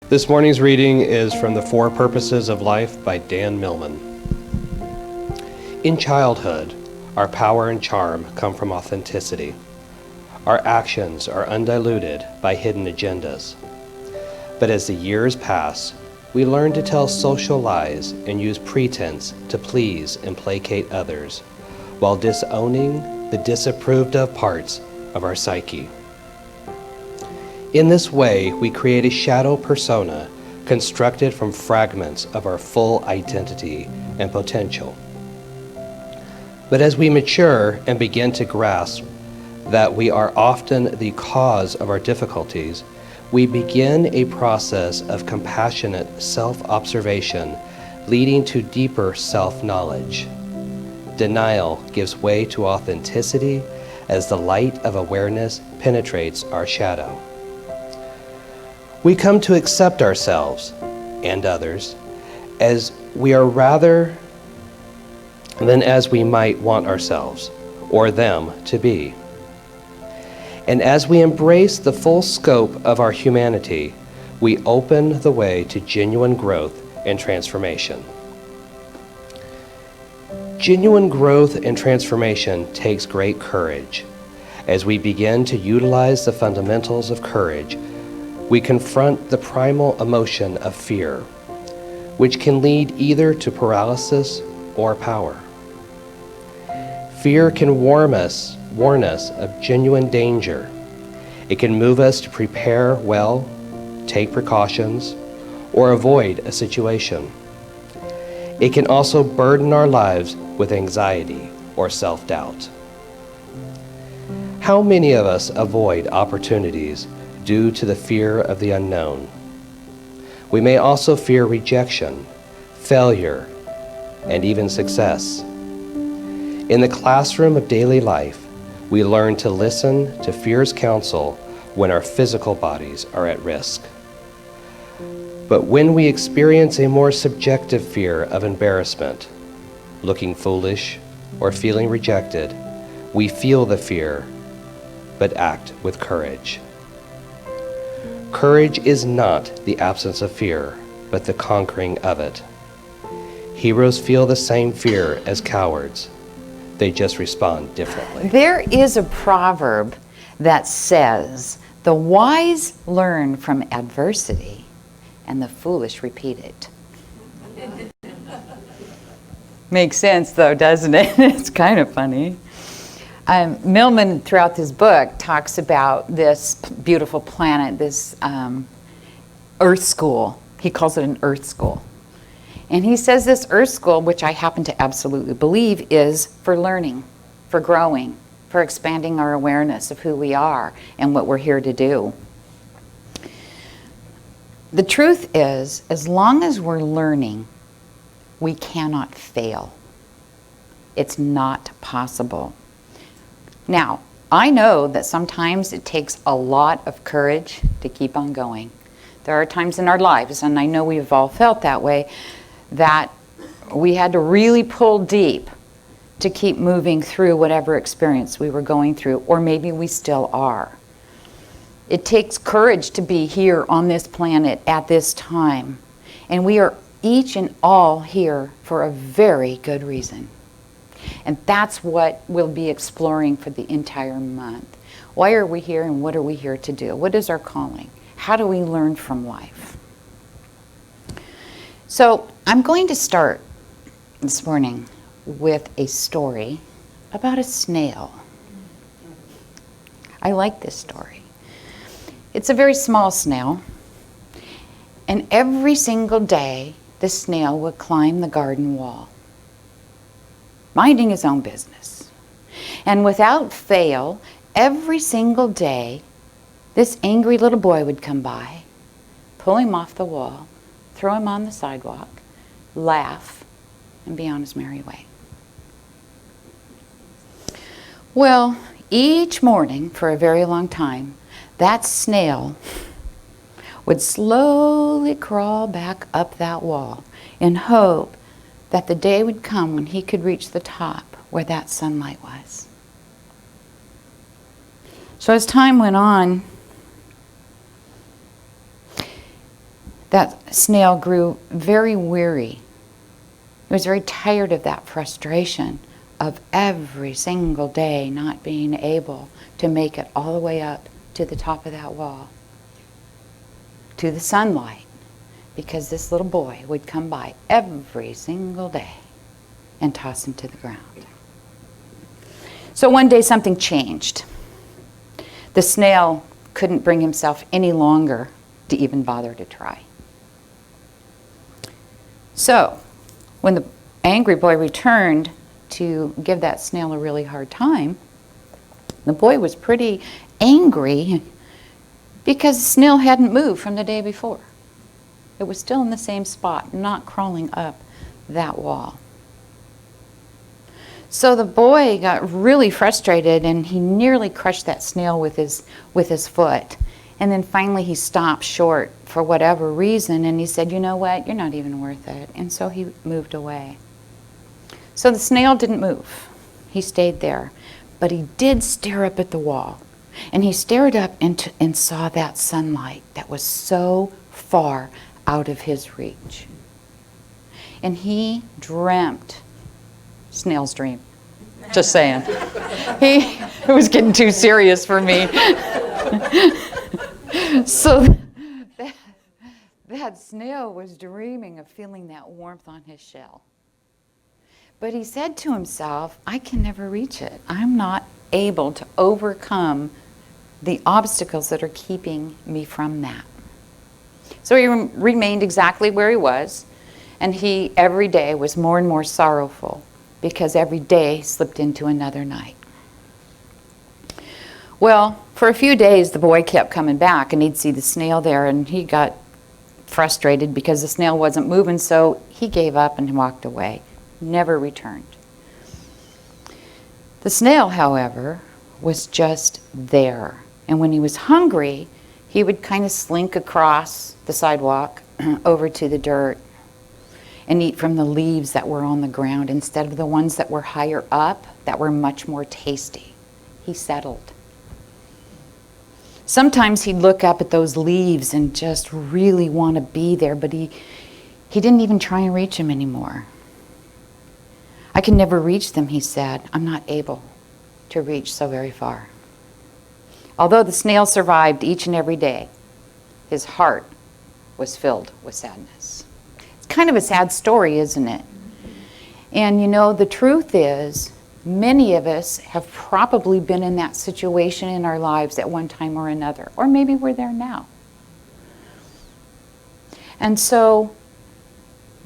This morning's reading is from The Four Purposes of Life by Dan Millman. In childhood, our power and charm come from authenticity. Our actions are undiluted by hidden agendas. But as the years pass, we learn to tell social lies and use pretense to please and placate others, while disowning the disapproved of parts of our psyche. In this way, we create a shadow persona constructed from fragments of our full identity and potential. But as we mature and begin to grasp that we are often the cause of our difficulties, we begin a process of compassionate self-observation leading to deeper self-knowledge. Denial gives way to authenticity as the light of awareness penetrates our shadow. We come to accept ourselves and others as we are rather than as we might want ourselves or them to be. And as we embrace the full scope of our humanity, we open the way to genuine growth and transformation. Genuine growth and transformation takes great courage. As we begin to utilize the fundamentals of courage, we confront the primal emotion of fear, which can lead either to paralysis or power. Fear can warn us of genuine danger. It can move us to prepare well, take precautions, or avoid a situation. It can also burden our lives with anxiety or self-doubt. How many of us avoid opportunities due to the fear of the unknown? We may also fear rejection, failure, and even success. In the classroom of daily life, we learn to listen to fear's counsel when our physical bodies are at risk. But when we experience a more subjective fear of embarrassment, looking foolish, or feeling rejected, we feel the fear, but act with courage. Courage is not the absence of fear, but the conquering of it. Heroes feel the same fear as cowards. They just respond differently. There is a proverb that says, "The wise learn from adversity, and the foolish repeat it." Makes sense though, doesn't it? It's kind of funny. Millman, throughout this book, talks about this beautiful planet, this Earth School. He calls it an Earth School. And he says this Earth School, which I happen to absolutely believe, is for learning, for growing, for expanding our awareness of who we are and what we're here to do. The truth is, as long as we're learning, we cannot fail. It's not possible. Now, I know that sometimes it takes a lot of courage to keep on going. There are times in our lives, and I know we've all felt that way, that we had to really pull deep to keep moving through whatever experience we were going through, or maybe we still are. It takes courage to be here on this planet at this time, and we are each and all here for a very good reason. And that's what we'll be exploring for the entire month. Why are we here and what are we here to do? What is our calling? How do we learn from life? So I'm going to start this morning with a story about a snail. I like this story. It's a very small snail, and every single day the snail would climb the garden wall, minding his own business. And without fail, every single day, this angry little boy would come by, pull him off the wall, throw him on the sidewalk, laugh, and be on his merry way. Well, each morning for a very long time, that snail would slowly crawl back up that wall in hope that the day would come when he could reach the top where that sunlight was. So as time went on, that snail grew very weary. He was very tired of that frustration of every single day not being able to make it all the way up to the top of that wall, to the sunlight, because this little boy would come by every single day and toss him to the ground. So one day something changed. The snail couldn't bring himself any longer to even bother to try. So when the angry boy returned to give that snail a really hard time, the boy was pretty angry because the snail hadn't moved from the day before. It was still in the same spot, not crawling up that wall. So the boy got really frustrated and he nearly crushed that snail with his foot. And then finally he stopped short for whatever reason and he said, "You know what, you're not even worth it." And so he moved away. So the snail didn't move. He stayed there. But he did stare up at the wall. And he stared up and saw that sunlight that was so far out of his reach. And he dreamt, snail's dream, just saying. It was getting too serious for me. So that snail was dreaming of feeling that warmth on his shell. But he said to himself, "I can never reach it. I'm not able to overcome the obstacles that are keeping me from that." So he remained exactly where he was, and he every day was more and more sorrowful because every day slipped into another night. Well, for a few days the boy kept coming back and he'd see the snail there and he got frustrated because the snail wasn't moving, so he gave up and walked away, never returned. The snail, however, was just there. And when he was hungry, he would kind of slink across the sidewalk over to the dirt and eat from the leaves that were on the ground instead of the ones that were higher up that were much more tasty. He settled. Sometimes he'd look up at those leaves and just really want to be there, but he didn't even try and reach them anymore. "I can never reach them," he said. "I'm not able to reach so very far." Although the snail survived each and every day, his heart was filled with sadness. It's kind of a sad story, isn't it? And you know, the truth is, many of us have probably been in that situation in our lives at one time or another, or maybe we're there now. And so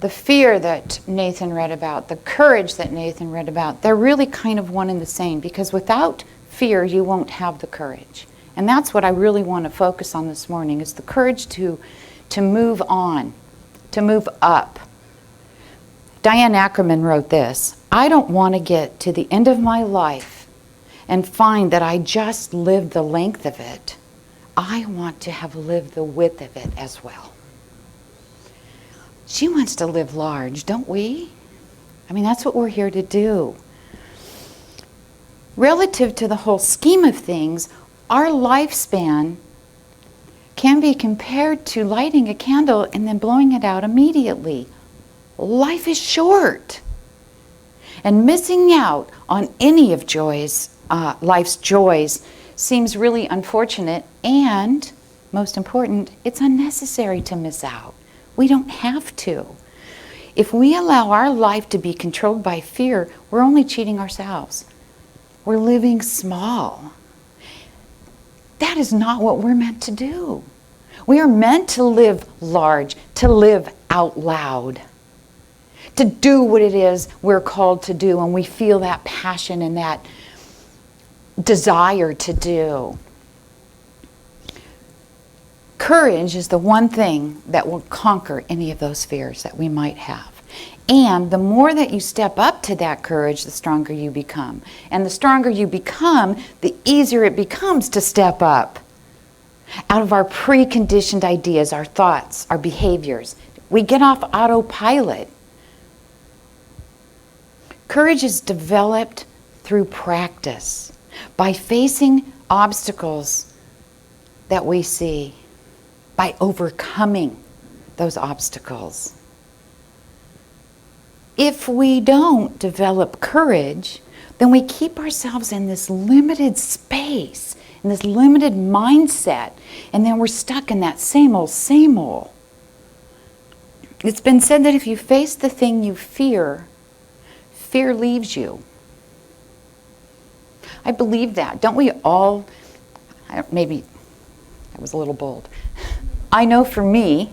the fear that Nathan read about, the courage that Nathan read about, they're really kind of one and the same, because without fear you won't have the courage. And that's what I really want to focus on this morning, is the courage to move on, to move up. Diane Ackerman wrote this: "I don't want to get to the end of my life and find that I just lived the length of it. I want to have lived the width of it as well." She wants to live large, don't we? I mean, that's what we're here to do. Relative to the whole scheme of things, our lifespan can be compared to lighting a candle and then blowing it out immediately. Life is short. And missing out on any of life's joys seems really unfortunate, and most important, it's unnecessary to miss out. We don't have to. If we allow our life to be controlled by fear, we're only cheating ourselves. We're living small. That is not what we're meant to do. We are meant to live large, to live out loud, to do what it is we're called to do, and we feel that passion and that desire to do. Courage is the one thing that will conquer any of those fears that we might have. And the more that you step up to that courage, the stronger you become. And the stronger you become, the easier it becomes to step up out of our preconditioned ideas, our thoughts, our behaviors. We get off autopilot. Courage is developed through practice, by facing obstacles that we see, by overcoming those obstacles. If we don't develop courage, then we keep ourselves in this limited space, in this limited mindset, and then we're stuck in that same old, same old. It's been said that if you face the thing you fear, fear leaves you. I believe that. Don't we all? Maybe that was a little bold. I know for me,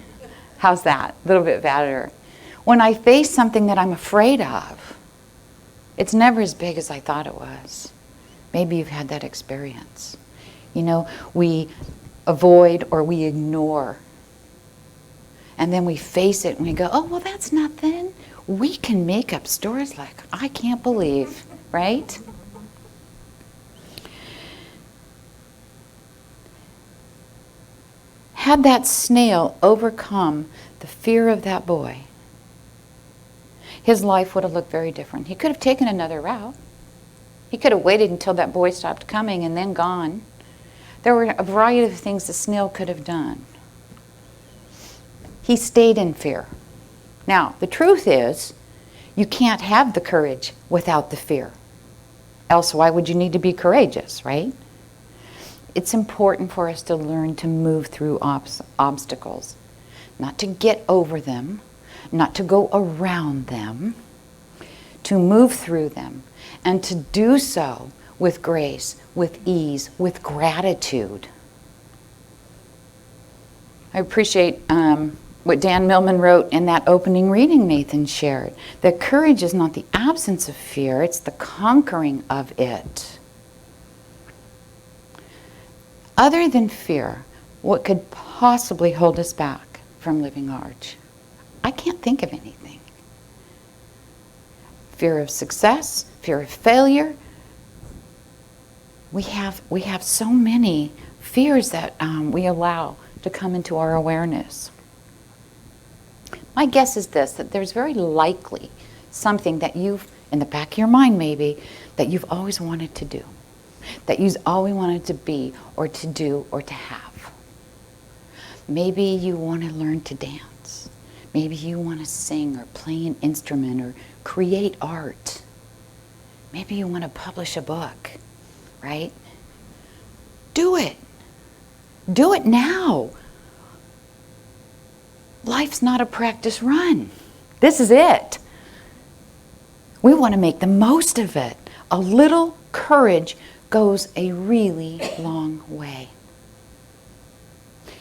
how's that? A little bit better. When I face something that I'm afraid of, it's never as big as I thought it was. Maybe you've had that experience. You know, we avoid or we ignore. And then we face it and we go, oh, well, that's nothing. We can make up stories like, I can't believe, right? Had that snail overcome the fear of that boy, his life would have looked very different. He could have taken another route. He could have waited until that boy stopped coming and then gone. There were a variety of things the snail could have done. He stayed in fear. Now, the truth is, you can't have the courage without the fear. Else, why would you need to be courageous, right? It's important for us to learn to move through obstacles, not to get over them, not to go around them, to move through them, and to do so with grace, with ease, with gratitude. I appreciate what Dan Millman wrote in that opening reading Nathan shared, that courage is not the absence of fear, it's the conquering of it. Other than fear, what could possibly hold us back from living large? I can't think of anything. Fear of success, fear of failure. We have so many fears that we allow to come into our awareness. My guess is this, that there's very likely something that you've, in the back of your mind maybe, that you've always wanted to do, that you've always wanted to be or to do or to have. Maybe you want to learn to dance. Maybe you want to sing or play an instrument or create art. Maybe you want to publish a book, right? Do it. Do it now. Life's not a practice run. This is it. We want to make the most of it. A little courage goes a really long way.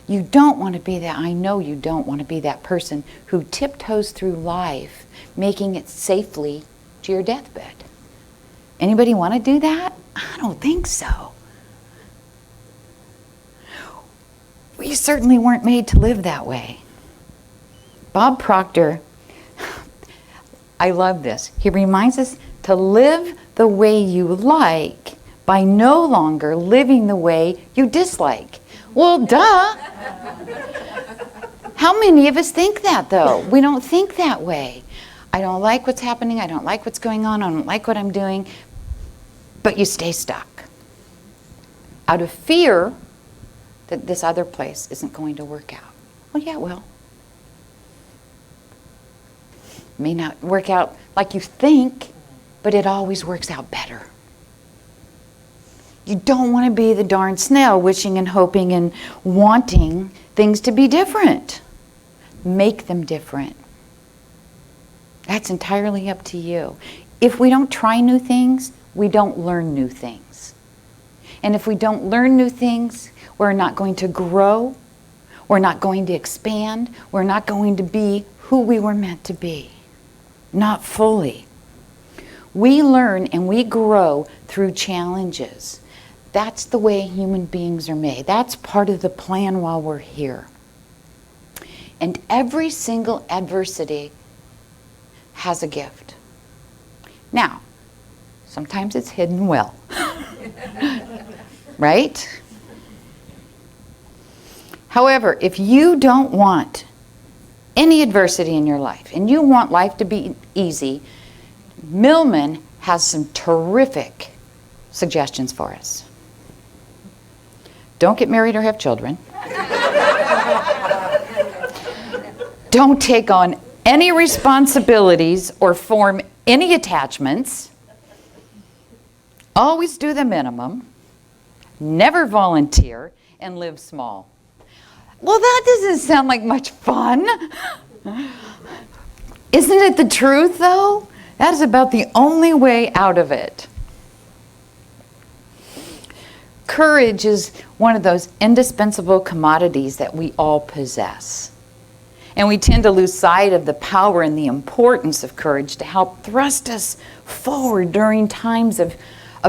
You don't want to be that, I know you don't want to be that person who tiptoes through life, making it safely to your deathbed. Anybody want to do that? I don't think so. We certainly weren't made to live that way. Bob Proctor, I love this. He reminds us to live the way you like by no longer living the way you dislike. Well, duh. How many of us think that, though? We don't think that way. I don't like what's happening. I don't like what's going on. I don't like what I'm doing. But you stay stuck out of fear that this other place isn't going to work out. Well, yeah, it will. It may not work out like you think, but it always works out better. You don't want to be the darn snail wishing and hoping and wanting things to be different. Make them different. That's entirely up to you. If we don't try new things, we don't learn new things. And if we don't learn new things, we're not going to grow, we're not going to expand, we're not going to be who we were meant to be. Not fully. We learn and we grow through challenges. That's the way human beings are made. That's part of the plan while we're here. And every single adversity has a gift. Now, sometimes it's hidden well. Right? However, if you don't want any adversity in your life and you want life to be easy, Millman has some terrific suggestions for us. Don't get married or have children. Don't take on any responsibilities or form any attachments. Always do the minimum. Never volunteer and live small. Well, that doesn't sound like much fun. Isn't it the truth, though? That is about the only way out of it. Courage is one of those indispensable commodities that we all possess. And we tend to lose sight of the power and the importance of courage to help thrust us forward during times of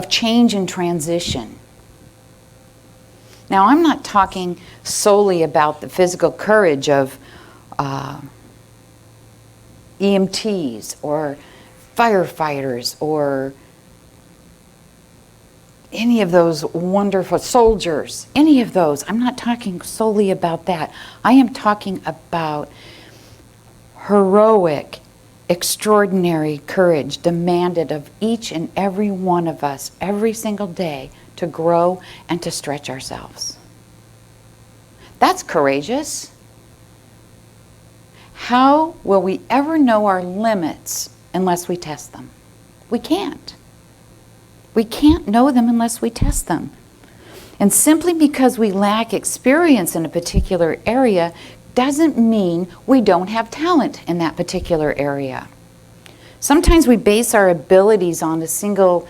change and transition. Now, I'm not talking solely about the physical courage of EMTs or firefighters or any of those wonderful soldiers, any of those. I'm not talking solely about that. I am talking about heroic, extraordinary courage demanded of each and every one of us every single day to grow and to stretch ourselves. That's courageous. How will we ever know our limits unless we test them? We can't. We can't know them unless we test them. And simply because we lack experience in a particular area doesn't mean we don't have talent in that particular area. Sometimes we base our abilities on a single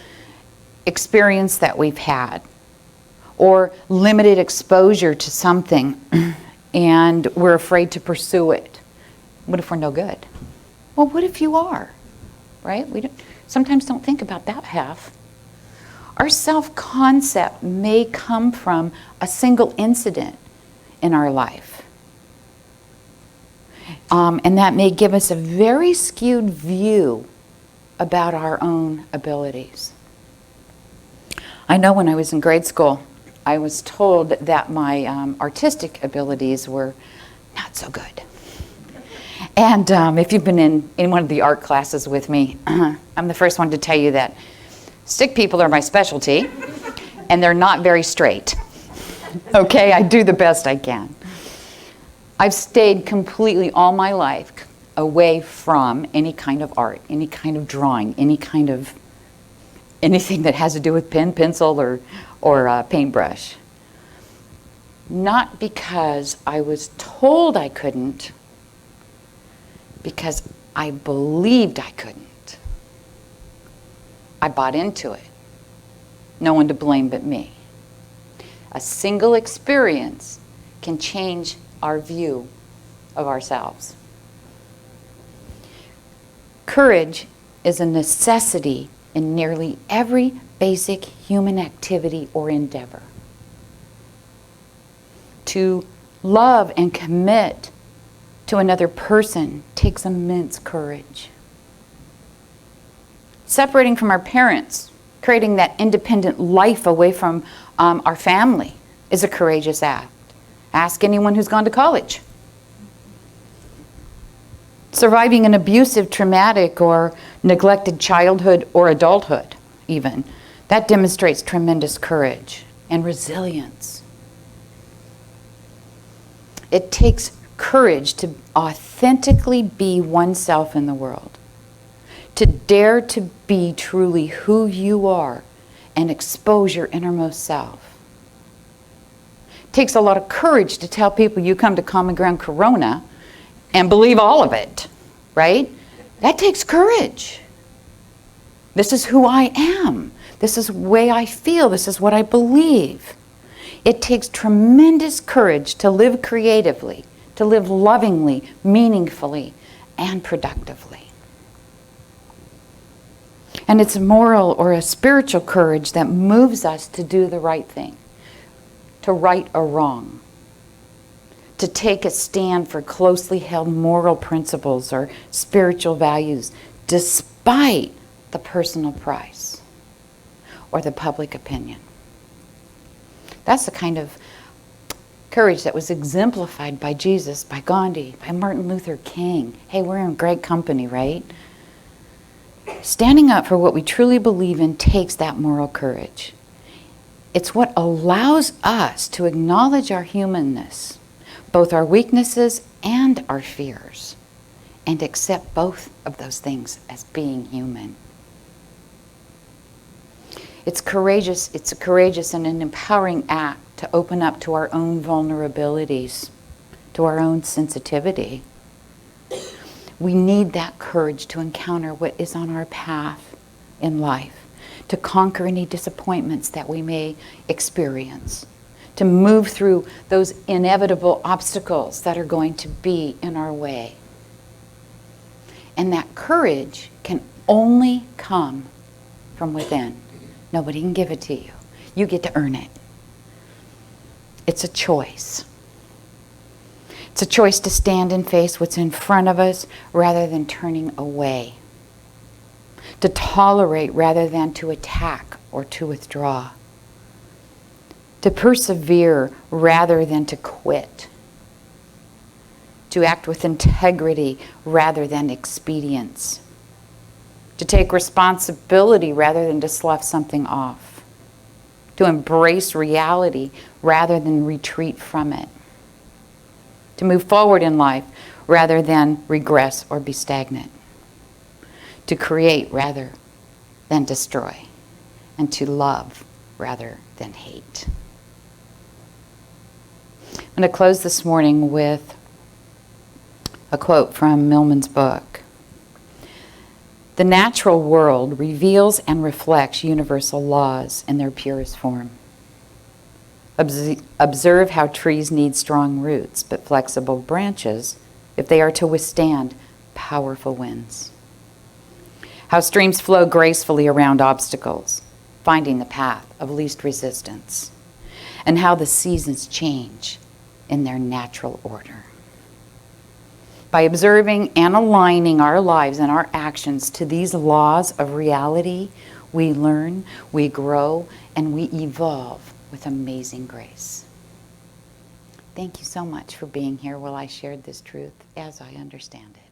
experience that we've had or limited exposure to something and we're afraid to pursue it. What if we're no good? Well, what if you are? Right? We sometimes don't think about that half. Our self-concept may come from a single incident in our life. And that may give us a very skewed view about our own abilities. I know when I was in grade school, I was told that my artistic abilities were not so good. And if you've been in one of the art classes with me, I'm the first one to tell you that stick people are my specialty, and they're not very straight. Okay, I do the best I can. I've stayed completely all my life away from any kind of art, any kind of drawing, anything that has to do with pen, pencil, or paintbrush. Not because I was told I couldn't, because I believed I couldn't. I bought into it. No one to blame but me. A single experience can change our view of ourselves. Courage is a necessity in nearly every basic human activity or endeavor. To love and commit to another person takes immense courage. Separating from our parents, creating that independent life away from our family is a courageous act. Ask anyone who's gone to college. Surviving an abusive, traumatic, or neglected childhood or adulthood, even, that demonstrates tremendous courage and resilience. It takes courage to authentically be oneself in the world, to dare to be truly who you are and expose your innermost self. It takes a lot of courage to tell people you come to Common Ground Corona and believe all of it, right? That takes courage. This is who I am. This is the way I feel. This is what I believe. It takes tremendous courage to live creatively, to live lovingly, meaningfully, and productively. And it's a moral or a spiritual courage that moves us to do the right thing, to right a wrong, to take a stand for closely held moral principles or spiritual values, despite the personal price or the public opinion. That's the kind of courage that was exemplified by Jesus, by Gandhi, by Martin Luther King. Hey, we're in great company, right? Standing up for what we truly believe in takes that moral courage. It's what allows us to acknowledge our humanness, both our weaknesses and our fears, and accept both of those things as being human. It's a courageous and an empowering act to open up to our own vulnerabilities, to our own sensitivity. We need that courage to encounter what is on our path in life, to conquer any disappointments that we may experience, to move through those inevitable obstacles that are going to be in our way. And that courage can only come from within. Nobody can give it to you. You get to earn it. It's a choice. It's a choice to stand and face what's in front of us rather than turning away. To tolerate rather than to attack or to withdraw. To persevere rather than to quit. To act with integrity rather than expedience. To take responsibility rather than to slough something off. To embrace reality rather than retreat from it. To move forward in life rather than regress or be stagnant. To create rather than destroy. And to love rather than hate. I'm going to close this morning with a quote from Millman's book. The natural world reveals and reflects universal laws in their purest form. Observe how trees need strong roots but flexible branches if they are to withstand powerful winds. How streams flow gracefully around obstacles, finding the path of least resistance. And how the seasons change in their natural order. By observing and aligning our lives and our actions to these laws of reality, we learn, we grow, and we evolve with amazing grace. Thank you so much for being here while I shared this truth as I understand it.